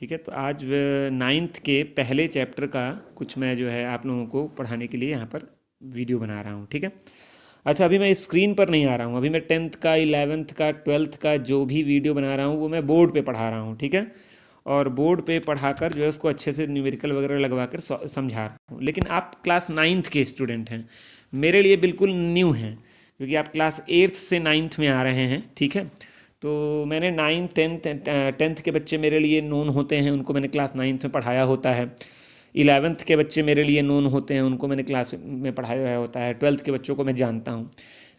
ठीक है, तो आज 9th के पहले चैप्टर का कुछ मैं जो है आप लोगों को पढ़ाने के लिए यहाँ पर वीडियो बना रहा हूँ। ठीक है, अच्छा अभी मैं स्क्रीन पर नहीं आ रहा हूँ, अभी मैं 10th का 11th का 12th का जो भी वीडियो बना रहा हूँ वो मैं बोर्ड पे पढ़ा रहा हूँ। ठीक है, और बोर्ड पे पढ़ाकर जो है उसको अच्छे से न्यूमेरिकल वगैरह लगवा कर समझा रहा हूँ। लेकिन आप क्लास 9th के स्टूडेंट हैं, मेरे लिए बिल्कुल न्यू हैं, क्योंकि आप क्लास 8th से 9th में आ रहे हैं। ठीक है, तो मैंने 9th 10th के बच्चे मेरे लिए नोन होते हैं, उनको मैंने क्लास 9th में पढ़ाया होता है। 11th के बच्चे मेरे लिए नोन होते हैं, उनको मैंने क्लास में पढ़ाया होता है। 12th के बच्चों को मैं जानता हूँ,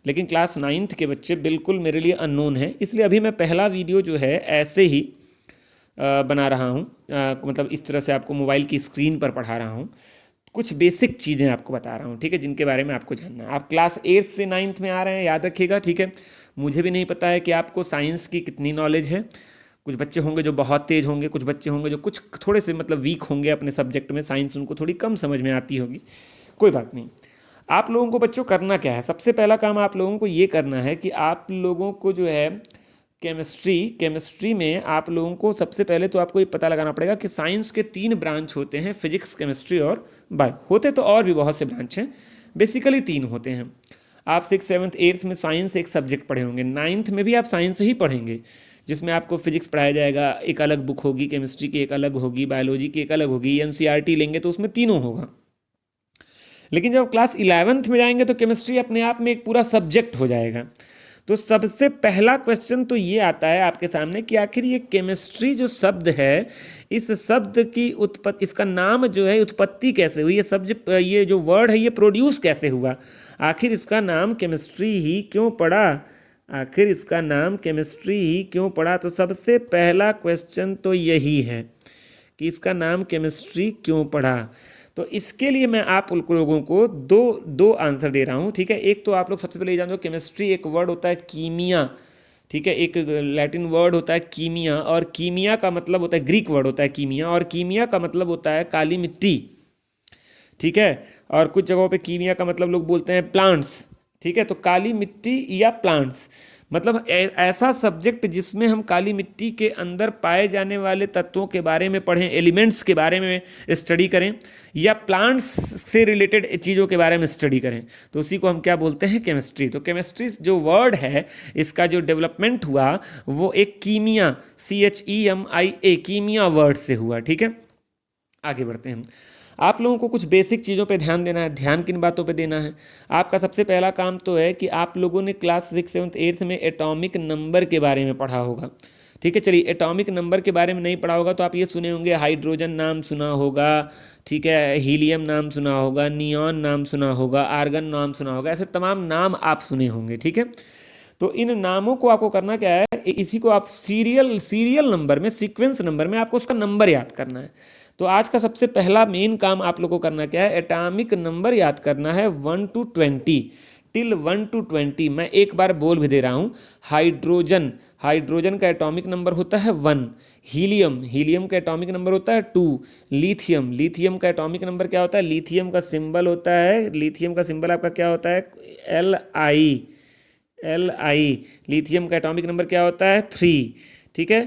लेकिन क्लास 9th के बच्चे बिल्कुल मेरे लिए अननोन हैं। इसलिए अभी मैं पहला वीडियो जो है ऐसे ही बना रहा हूँ, मतलब इस तरह से आपको मोबाइल की स्क्रीन पर पढ़ा रहा हूँ। कुछ बेसिक चीज़ें आपको बता रहा हूँ, ठीक है, जिनके बारे में आपको जानना है। आप क्लास 8th से 9th में आ रहे हैं, याद रखिएगा। ठीक है, मुझे भी नहीं पता है कि आपको साइंस की कितनी नॉलेज है। कुछ बच्चे होंगे जो बहुत तेज़ होंगे, कुछ बच्चे होंगे जो कुछ थोड़े से मतलब वीक होंगे अपने सब्जेक्ट में, साइंस उनको थोड़ी कम समझ में आती होगी। कोई बात नहीं। आप लोगों को बच्चों करना क्या है, सबसे पहला काम आप लोगों को ये करना है कि आप लोगों को जो है केमिस्ट्री में आप लोगों को सबसे पहले तो आपको ये पता लगाना पड़ेगा कि साइंस के 3 ब्रांच होते हैं, फिजिक्स, केमिस्ट्री और बायो। होते तो और भी बहुत से ब्रांच हैं, बेसिकली 3 होते हैं। आप 6th 7th 8th में साइंस एक सब्जेक्ट पढ़े होंगे, 9th में भी आप साइंस ही पढ़ेंगे, जिसमें आपको फिजिक्स पढ़ाया जाएगा, एक अलग बुक होगी, केमिस्ट्री की एक अलग होगी, बायोलॉजी की एक अलग होगी, एनसीईआरटी लेंगे तो उसमें तीनों होगा। लेकिन जब क्लास 11th में जाएंगे तो केमिस्ट्री अपने आप में एक पूरा सब्जेक्ट हो जाएगा। तो सबसे पहला क्वेश्चन तो ये आता है आपके सामने कि आखिर ये केमिस्ट्री जो शब्द है, इस शब्द की उत्पत्ति, इसका नाम जो है उत्पत्ति कैसे हुई, ये जो वर्ड है ये प्रोड्यूस कैसे हुआ, आखिर इसका नाम केमिस्ट्री ही क्यों पड़ा, आखिर इसका नाम केमिस्ट्री ही क्यों पड़ा। तो सबसे पहला क्वेश्चन तो यही है कि इसका नाम केमिस्ट्री क्यों पड़ा। तो इसके लिए मैं आप लोगों को दो दो आंसर दे रहा हूँ। ठीक है, एक तो आप लोग सबसे पहले ये जानते हो, केमिस्ट्री एक वर्ड होता है कीमिया। ठीक है, एक लैटिन वर्ड होता है कीमिया, और कीमिया का मतलब होता है, ग्रीक वर्ड होता है कीमिया, और कीमिया का मतलब होता है काली मिट्टी। ठीक है, और कुछ जगहों पे कीमिया का मतलब लोग बोलते हैं प्लांट्स। ठीक है, तो काली मिट्टी या प्लांट्स मतलब ऐसा सब्जेक्ट जिसमें हम काली मिट्टी के अंदर पाए जाने वाले तत्वों के बारे में पढ़ें, एलिमेंट्स के बारे में स्टडी करें, या प्लांट्स से रिलेटेड चीज़ों के बारे में स्टडी करें, तो उसी को हम क्या बोलते हैं, केमिस्ट्री। तो केमिस्ट्री जो वर्ड है, इसका जो डेवलपमेंट हुआ वो एक कीमिया, CHEMIA, कीमिया वर्ड से हुआ। ठीक है, आगे बढ़ते हैं। आप लोगों को कुछ बेसिक चीज़ों पे ध्यान देना है। ध्यान किन बातों पे देना है, आपका सबसे पहला काम तो है कि आप लोगों ने क्लास 6 7 8 में एटॉमिक नंबर के बारे में पढ़ा होगा। ठीक है, चलिए, एटॉमिक नंबर के बारे में नहीं पढ़ा होगा तो आप ये सुने होंगे, हाइड्रोजन नाम सुना होगा, ठीक है, हीलियम नाम सुना होगा, नियॉन नाम सुना होगा, आर्गन नाम सुना होगा, ऐसे तमाम नाम आप सुने होंगे। ठीक है, तो इन नामों को आपको करना क्या है, इसी को आप सीरियल नंबर में, सीक्वेंस नंबर में आपको उसका नंबर याद करना है। तो आज का सबसे पहला मेन काम आप लोगों को करना क्या है, एटॉमिक नंबर याद करना है 1 to 20, टिल 1 to 20। मैं एक बार बोल भी दे रहा हूँ, हाइड्रोजन का एटॉमिक नंबर होता है 1, हीलियम का एटॉमिक नंबर होता है 2, लिथियम का एटॉमिक नंबर क्या होता है, लिथियम का सिंबल होता है, लिथियम का सिंबल आपका क्या होता है, Li। लिथियम का एटॉमिक नंबर क्या होता है, 3। ठीक है,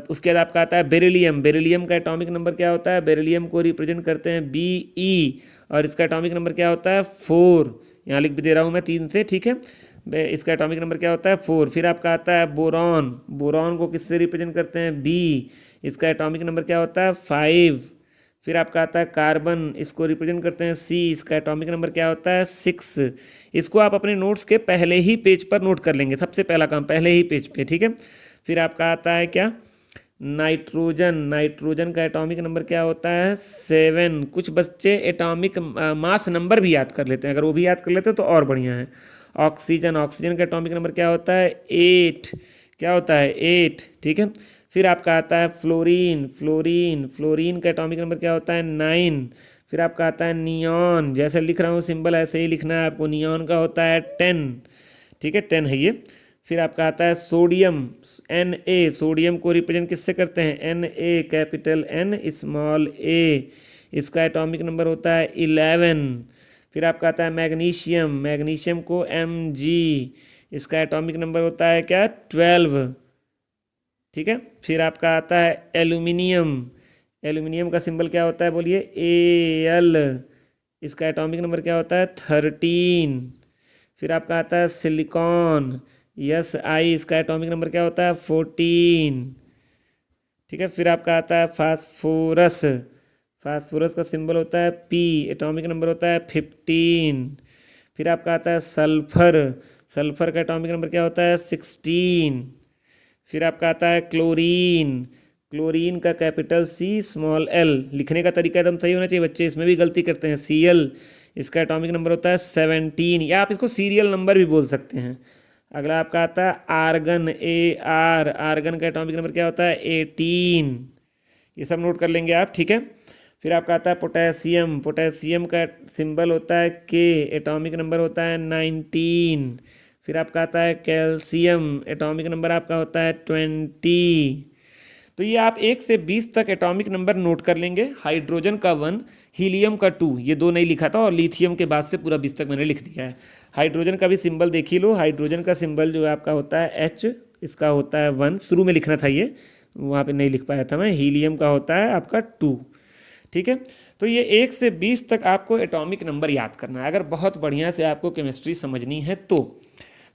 उसके बाद आपका आता है बेरिलियम का एटॉमिक नंबर क्या होता है, बेरिलियम को रिप्रेजेंट करते हैं Be, और इसका एटॉमिक नंबर क्या होता है, 4। यहाँ लिख भी दे रहा हूँ मैं 3 से। ठीक है, इसका एटॉमिक नंबर क्या होता है, 4। फिर आपका आता है बोरॉन को किससे रिप्रेजेंट करते हैं, B, इसका एटॉमिक नंबर क्या होता है, 5। फिर आपका आता है कार्बन, इसको रिप्रेजेंट करते हैं C, इसका एटॉमिक नंबर क्या होता है, 6। इसको आप अपने नोट्स के पहले ही पेज पर नोट कर लेंगे, सबसे पहला काम पहले ही पेज पे। ठीक है, फिर आपका आता है क्या, नाइट्रोजन का एटॉमिक नंबर क्या होता है, 7। कुछ बच्चे एटॉमिक मास नंबर भी याद कर लेते हैं, अगर वो भी याद कर लेते हैं तो और बढ़िया है। ऑक्सीजन का एटॉमिक नंबर क्या होता है, 8। क्या होता है, 8। ठीक है, फिर आपका आता है फ्लोरीन का एटॉमिक नंबर क्या होता है, 9। फिर आपका आता है नियॉन, जैसे लिख रहा हूँ सिंबल ऐसे ही लिखना है आपको, नियॉन का होता है 10। ठीक है, 10 है ये। फिर आपका आता है सोडियम, सोडियम को रिप्रेजेंट किससे करते हैं, Na, capital N, small a, इसका एटॉमिक नंबर होता है 11। फिर आपका आता है मैग्नीशियम को Mg, इसका एटॉमिक नंबर होता है क्या, 12। ठीक है। फिर आपका आता है एल्यूमिनियम। एल्यूमिनियम का सिंबल क्या होता है बोलिए, Al। इसका एटॉमिक नंबर क्या होता है, 13। फिर आपका आता है सिलिकॉन, Si। इसका एटॉमिक नंबर क्या होता है, 14। ठीक है। फिर आपका आता है फास्फोरस। फास्फोरस का सिंबल होता है P, एटॉमिक नंबर होता है 15। फिर आपका आता है सल्फर। सल्फर का एटॉमिक नंबर क्या होता है, 16। फिर आपका आता है क्लोरीन। क्लोरीन का कैपिटल C स्मॉल l। लिखने का तरीका एकदम सही होना चाहिए बच्चे, इसमें भी गलती करते हैं। Cl। इसका एटॉमिक नंबर होता है 17, या आप इसको सीरियल नंबर भी बोल सकते हैं। अगला आपका आता है आर्गन, Ar। आर्गन का एटॉमिक नंबर क्या होता है, 18। ये सब नोट कर लेंगे आप, ठीक है। फिर आपका आता है पोटेशियम। पोटेशियम का सिंबल होता है K, एटॉमिक नंबर होता है 19। फिर आपका आता है कैल्शियम, एटॉमिक नंबर आपका होता है 20। तो ये आप 1 से 20 तक एटॉमिक नंबर नोट कर लेंगे। हाइड्रोजन का 1, हीलियम का 2, ये 2 नहीं लिखा था, और लिथियम के बाद से पूरा 20 तक मैंने लिख दिया है। हाइड्रोजन का भी सिंबल देख ही लो। हाइड्रोजन का सिंबल जो है आपका होता है H, इसका होता है 1। शुरू में लिखना था, ये वहाँ पे नहीं लिख पाया था मैं। हीलियम का होता है आपका 2। ठीक है। तो ये 1 से 20 तक आपको एटॉमिक नंबर याद करना है अगर बहुत बढ़िया से आपको केमिस्ट्री समझनी है तो।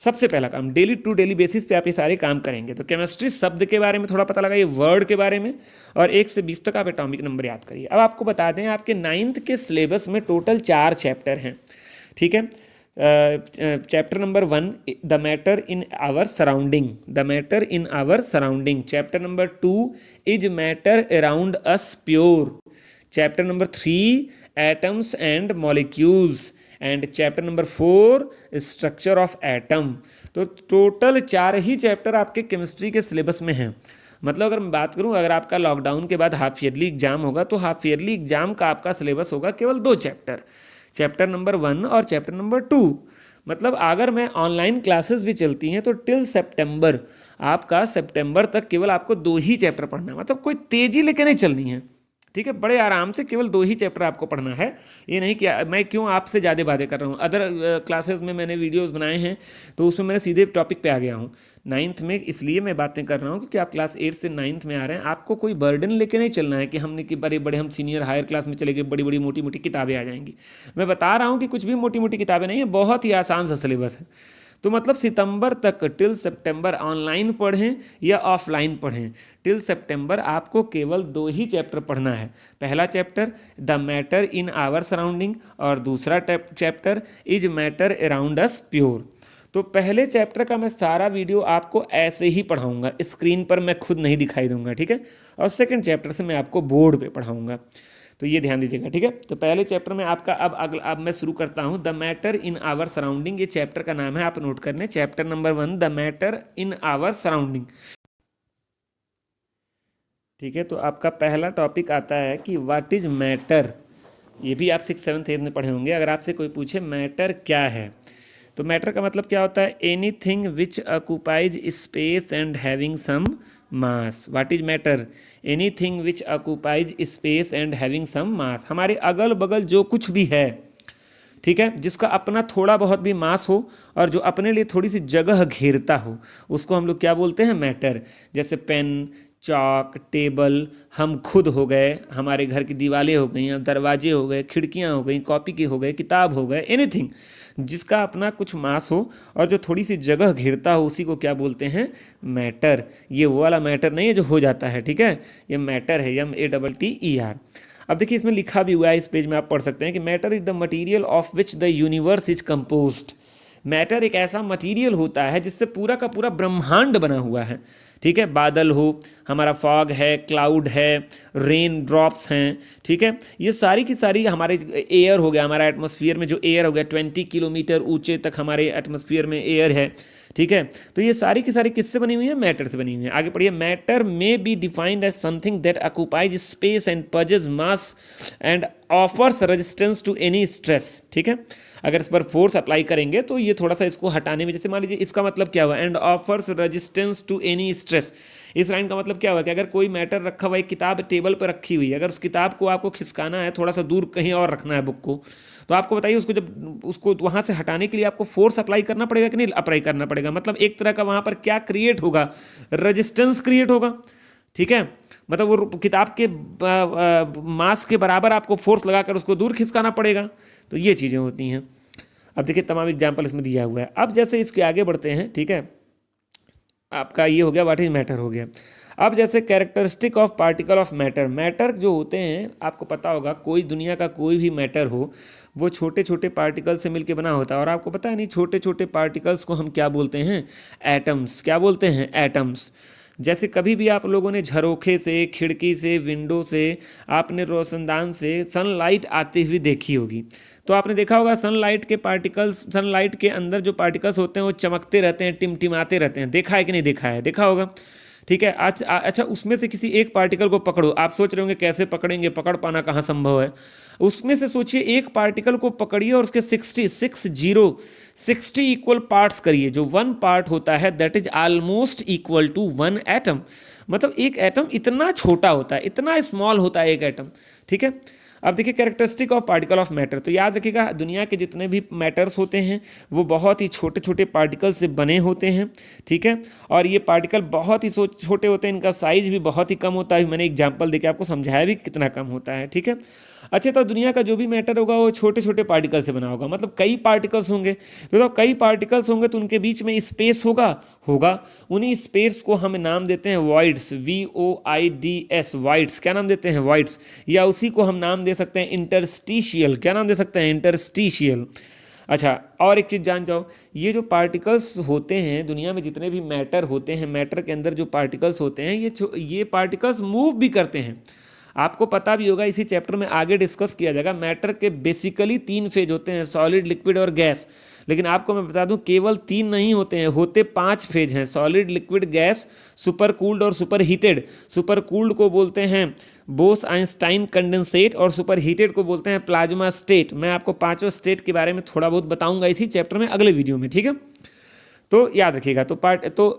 सबसे पहला काम, डेली टू डेली बेसिस पे आप ये सारे काम करेंगे। तो केमिस्ट्री शब्द के बारे में थोड़ा पता लगाइए, वर्ड के बारे में, और 1 से 20 तक आप एटॉमिक नंबर याद करिए। अब आपको बता दें, आपके 9th के सिलेबस में टोटल 4 चैप्टर हैं, ठीक है। Chapter number 1, the matter in our surrounding, the matter in our surrounding. Chapter number 2, is matter around us pure. Chapter number 3, atoms and molecules. And chapter number 4, structure of atom. तो total 4 ही chapter आपके chemistry के syllabus में हैं। मतलब अगर मैं बात करूं, अगर आपका लॉकडाउन के बाद हाफ ईयरली एग्जाम होगा तो हाफ ईयरली एग्जाम का आपका सिलेबस होगा केवल 2 चैप्टर, चैप्टर नंबर 1 और चैप्टर नंबर 2। मतलब अगर मैं ऑनलाइन क्लासेस भी चलती हैं तो टिल सितंबर, आपका सितंबर तक केवल आपको 2 ही चैप्टर पढ़ना है। मतलब कोई तेज़ी लेके नहीं चलनी है, ठीक है। बड़े आराम से केवल 2 ही चैप्टर आपको पढ़ना है। ये नहीं कि मैं क्यों आपसे ज़्यादा बातें कर रहा हूँ। अदर क्लासेस में मैंने वीडियोस बनाए हैं तो उसमें मैंने सीधे टॉपिक पे आ गया हूँ। 9th में इसलिए मैं बातें कर रहा हूँ क्योंकि आप क्लास 8 से 9th में आ रहे हैं। आपको कोई बर्डन लेके नहीं चलना है कि हमने कि बड़े बड़े हम सीनियर हायर क्लास में चले गए, बड़ी बड़ी मोटी मोटी किताबें आ जाएंगी। मैं बता रहा हूँ कि कुछ भी मोटी मोटी किताबें नहीं है, बहुत ही आसान सा सिलेबस है। तो मतलब सितंबर तक, टिल सितंबर ऑनलाइन पढ़ें या ऑफलाइन पढ़ें, टिल सितंबर आपको केवल 2 ही चैप्टर पढ़ना है। पहला chapter the matter in our surrounding, और दूसरा chapter is matter around us pure. तो पहले चैप्टर का मैं सारा वीडियो आपको ऐसे ही पढ़ाऊंगा, स्क्रीन पर मैं खुद नहीं दिखाई दूंगा, ठीक है। और सेकंड चैप्टर से मैं आपको बोर्ड पे पढ़ाऊंगा, तो ये ध्यान दीजिएगा, ठीक है। तो पहले चैप्टर में आपका अब मैं शुरू करता हूँ, the matter in our surrounding. ये चैप्टर का नाम है, आप नोट कर लें, chapter number 1, the matter in our surrounding. ठीक है। तो आपका पहला टॉपिक आता है कि व्हाट इज मैटर। ये भी आप 6th 7th 8th में पढ़े होंगे। अगर आपसे कोई पूछे मैटर क्या है, तो मैटर का मतलब क्या होता है, anything which occupies space and having some mass. What is matter, anything which occupies space and having some mass. हमारे अगल बगल जो कुछ भी है, ठीक है, जिसका अपना थोड़ा बहुत भी मास हो और जो अपने लिए थोड़ी सी जगह घेरता हो, उसको हम लोग क्या बोलते हैं, मैटर। जैसे पेन, चौक, टेबल, हम खुद हो गए, हमारे घर की दीवारें हो गई, दरवाजे हो गए, खिड़कियां हो गई, कॉपी की हो गए, किताब हो गए, एनीथिंग जिसका अपना कुछ मास हो और जो थोड़ी सी जगह घेरता हो, उसी को क्या बोलते हैं, मैटर। ये वो वाला मैटर नहीं है जो हो जाता है, ठीक है, ये मैटर है, MATTER। अब देखिए इसमें लिखा भी हुआ है, इस पेज में आप पढ़ सकते हैं कि matter is the material of which the universe is composed. Matter एक ऐसा मटीरियल होता है जिससे पूरा का पूरा ब्रह्मांड बना हुआ है, ठीक है। बादल हो, हमारा फॉग है, क्लाउड है, रेन ड्रॉप्स हैं, ठीक है, ये सारी की सारी हमारे एयर हो गया, हमारा एटमॉस्फेयर में जो एयर हो गया, 20 किलोमीटर ऊंचे तक हमारे एटमॉस्फेयर में एयर है, ठीक है। तो ये सारी की सारी किससे बनी हुई है, मैटर से बनी हुई है। आगे पढ़िए, matter may be defined as something that occupies space and possesses mass and offers resistance to any stress, ठीक है। अगर इस पर फोर्स अप्लाई करेंगे तो ये थोड़ा सा इसको हटाने में, जैसे मान लीजिए इसका मतलब क्या हुआ, and offers resistance to any stress. इस लाइन का मतलब क्या हुआ कि अगर कोई मैटर रखा हुआ, एक किताब टेबल पर रखी हुई है, अगर उस किताब को आपको खिसकाना है, थोड़ा सा दूर कहीं और रखना है बुक को, तो आपको बताइए उसको जब उसको वहाँ से हटाने के लिए आपको फोर्स अप्लाई करना पड़ेगा कि नहीं अप्लाई करना पड़ेगा, मतलब एक तरह का वहाँ पर क्या क्रिएट होगा, रजिस्टेंस क्रिएट होगा, ठीक है। मतलब वो किताब के मास के बराबर आपको फोर्स लगाकर उसको दूर खिसकाना पड़ेगा, तो ये चीज़ें होती हैं। अब देखिए तमाम एग्जाम्पल इसमें दिया हुआ है। अब जैसे इसके आगे बढ़ते हैं, ठीक है, आपका ये हो गया व्हाट इज मैटर हो गया। अब जैसे characteristic of particle of matter, matter जो होते हैं आपको पता होगा कोई दुनिया का कोई भी मैटर हो वो छोटे छोटे पार्टिकल से मिलकर बना होता है, और आपको पता है नहीं छोटे छोटे पार्टिकल्स को हम क्या बोलते हैं, एटम्स। क्या बोलते हैं, एटम्स। जैसे कभी भी आप लोगों ने झरोखे से, खिड़की से, विंडो से, आपने रोशनदान से सनलाइट आती हुई देखी होगी, तो आपने देखा होगा सनलाइट के पार्टिकल्स, सनलाइट के अंदर जो पार्टिकल्स होते हैं वो चमकते रहते हैं, टिमटिमाते रहते हैं। देखा है कि नहीं देखा है, देखा होगा, ठीक है। अच्छा उसमें से किसी एक पार्टिकल को पकड़ो, आप सोच रहे होंगे कैसे पकड़ेंगे, पकड़ पाना कहाँ संभव है। उसमें से सोचिए एक पार्टिकल को पकड़िए और उसके 60 इक्वल पार्ट्स करिए। जो 1 पार्ट होता है that is almost equal to 1 atom. मतलब एक एटम इतना छोटा होता है, इतना स्मॉल होता है एक एटम, ठीक है। अब देखिए characteristic of particle of matter, तो याद रखिएगा दुनिया के जितने भी मैटर्स होते हैं वो बहुत ही छोटे छोटे पार्टिकल से बने होते हैं, ठीक है। और ये पार्टिकल बहुत ही छोटे होते हैं, इनका साइज भी बहुत ही कम होता है। मैंने एग्जांपल देके आपको समझाया भी कितना कम होता है, ठीक है। अच्छा तो दुनिया का जो भी मैटर होगा वो छोटे छोटे पार्टिकल से बना होगा, मतलब कई पार्टिकल्स होंगे, तो कई पार्टिकल्स होंगे तो उनके बीच में स्पेस होगा। उन्हीं स्पेस को हम नाम देते हैं वॉइड्स, VOIDS, वॉइड्स। क्या नाम देते हैं, वॉइड्स। या उसी को हम नाम दे सकते हैं इंटरस्टिशियल। क्या नाम दे सकते हैं, इंटरस्टिशियल। अच्छा और एक चीज़ जान जाओ, ये जो पार्टिकल्स होते हैं दुनिया में जितने भी मैटर होते हैं, मैटर के अंदर जो पार्टिकल्स होते हैं ये पार्टिकल्स मूव भी करते हैं। आपको पता भी होगा, इसी चैप्टर में आगे डिस्कस किया जाएगा। मैटर के बेसिकली 3 फेज होते हैं, सॉलिड, लिक्विड और गैस। लेकिन आपको मैं बता दूं केवल 3 नहीं होते हैं, होते 5 फेज हैं, solid, liquid, gas, super cooled और सुपर हीटेड। सुपर कूल्ड को बोलते हैं बोस आइंस्टाइन कंडेंसेट और सुपर हीटेड को बोलते हैं प्लाज्मा स्टेट। मैं आपको 5 स्टेट के बारे में थोड़ा बहुत बताऊंगा इसी चैप्टर में अगले वीडियो में, ठीक है। तो याद रखिएगा। तो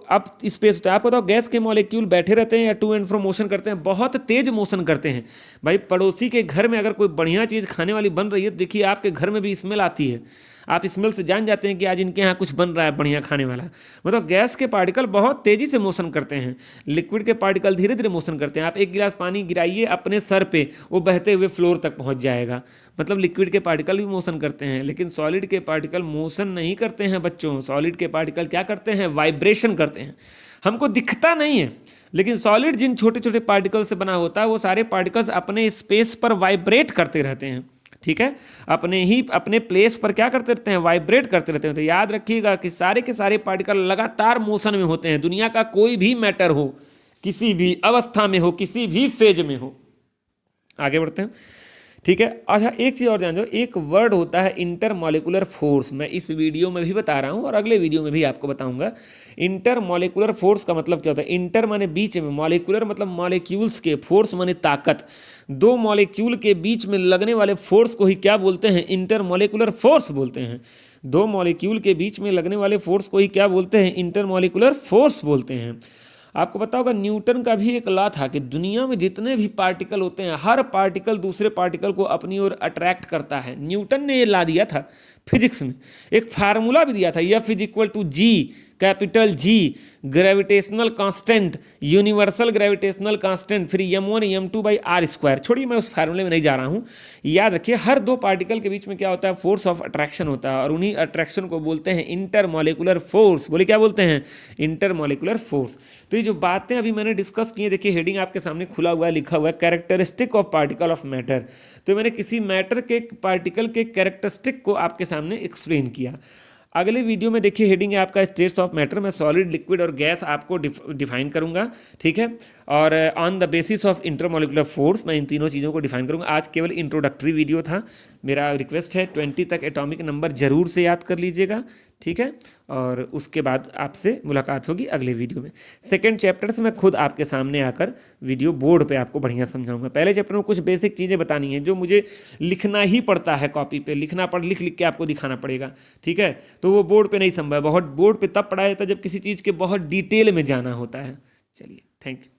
अब स्पेस होता है, आपको बताओ गैस के मॉलिक्यूल बैठे रहते हैं या टू एंड फ्रो मोशन करते हैं, बहुत तेज मोशन करते हैं। भाई पड़ोसी के घर में अगर कोई बढ़िया चीज़ खाने वाली बन रही है तो देखिए आपके घर में भी स्मेल आती है, आप स्मेल से जान जाते हैं कि आज इनके यहाँ कुछ बन रहा है बढ़िया खाने वाला। मतलब गैस के पार्टिकल बहुत तेज़ी से मोशन करते हैं, लिक्विड के पार्टिकल धीरे धीरे मोशन करते हैं। आप 1 गिलास पानी गिराइए अपने सर पे, वो बहते हुए फ्लोर तक पहुँच जाएगा। मतलब लिक्विड के पार्टिकल भी मोशन करते हैं, लेकिन सॉलिड के पार्टिकल मोशन नहीं करते हैं बच्चों। सॉलिड के पार्टिकल क्या करते हैं, वाइब्रेशन करते हैं। हमको दिखता नहीं है, लेकिन सॉलिड जिन छोटे छोटे पार्टिकल से बना होता है वो सारे पार्टिकल्स अपने स्पेस पर वाइब्रेट करते रहते हैं, ठीक है। अपने प्लेस पर क्या करते रहते हैं, वाइब्रेट करते रहते हैं। तो याद रखिएगा कि सारे के सारे पार्टिकल लगातार मोशन में होते हैं। दुनिया का कोई भी मैटर हो, किसी भी अवस्था में हो, किसी भी फेज में हो। आगे बढ़ते हैं, ठीक है। अच्छा एक चीज़ और जान जाओ, एक वर्ड होता है इंटरमॉलिकुलर फोर्स। मैं इस वीडियो में भी बता रहा हूँ और अगले वीडियो में भी आपको बताऊंगा। इंटरमॉलिकुलर फोर्स का मतलब क्या होता है, इंटर माने बीच में, मॉलिकुलर मतलब मॉलिक्यूल्स के, फोर्स माने ताकत। 2 मॉलिक्यूल के बीच में लगने वाले फोर्स को ही क्या बोलते हैं, इंटरमॉलिकुलर फोर्स बोलते हैं। 2 मॉलिक्यूल के बीच में लगने वाले फोर्स को ही क्या बोलते हैं, इंटरमॉलिकुलर फोर्स बोलते हैं। आपको पता होगा न्यूटन का भी एक लॉ था कि दुनिया में जितने भी पार्टिकल होते हैं हर पार्टिकल दूसरे पार्टिकल को अपनी ओर अट्रैक्ट करता है। न्यूटन ने ये ला दिया था फिजिक्स में, एक फार्मूला भी दिया था, F = G, capital G, gravitational constant, universal gravitational constant, फिर m1 m2/r²। छोड़िए मैं उस फार्मूले में नहीं जा रहा हूँ। याद रखिए हर 2 पार्टिकल के बीच में क्या होता है, फोर्स ऑफ अट्रैक्शन होता है, और उन्हीं अट्रैक्शन को बोलते हैं इंटरमॉलिकुलर फोर्स। बोले क्या बोलते हैं, इंटरमॉलिकुलर फोर्स। तो ये जो बातें अभी मैंने डिस्कस की है, देखिए हेडिंग आपके सामने खुला हुआ है, लिखा हुआ है characteristic of particle of matter. तो मैंने किसी मैटर के पार्टिकल के कैरेक्टरिस्टिक को आपके सामने एक्सप्लेन किया। अगले वीडियो में देखिए हेडिंग है आपका स्टेट्स ऑफ मैटर। मैं सॉलिड, लिक्विड और गैस आपको डिफाइन करूंगा, ठीक है। और on the basis of intermolecular force मैं इन तीनों चीज़ों को डिफाइन करूंगा। आज केवल इंट्रोडक्टरी वीडियो था। मेरा रिक्वेस्ट है 20 तक एटॉमिक नंबर जरूर से याद कर लीजिएगा, ठीक है। और उसके बाद आपसे मुलाकात होगी अगले वीडियो में। सेकंड चैप्टर से मैं खुद आपके सामने आकर वीडियो बोर्ड पे आपको बढ़िया समझाऊंगा। पहले चैप्टर में कुछ बेसिक चीज़ें बतानी है जो मुझे लिखना ही पड़ता है, कॉपी पे लिख लिख के आपको दिखाना पड़ेगा, ठीक है। तो वो बोर्ड पे नहीं संभव है, बहुत बोर्ड पे तब पढ़ाया जाता है जब किसी चीज़ के बहुत डिटेल में जाना होता है। चलिए, थैंक यू।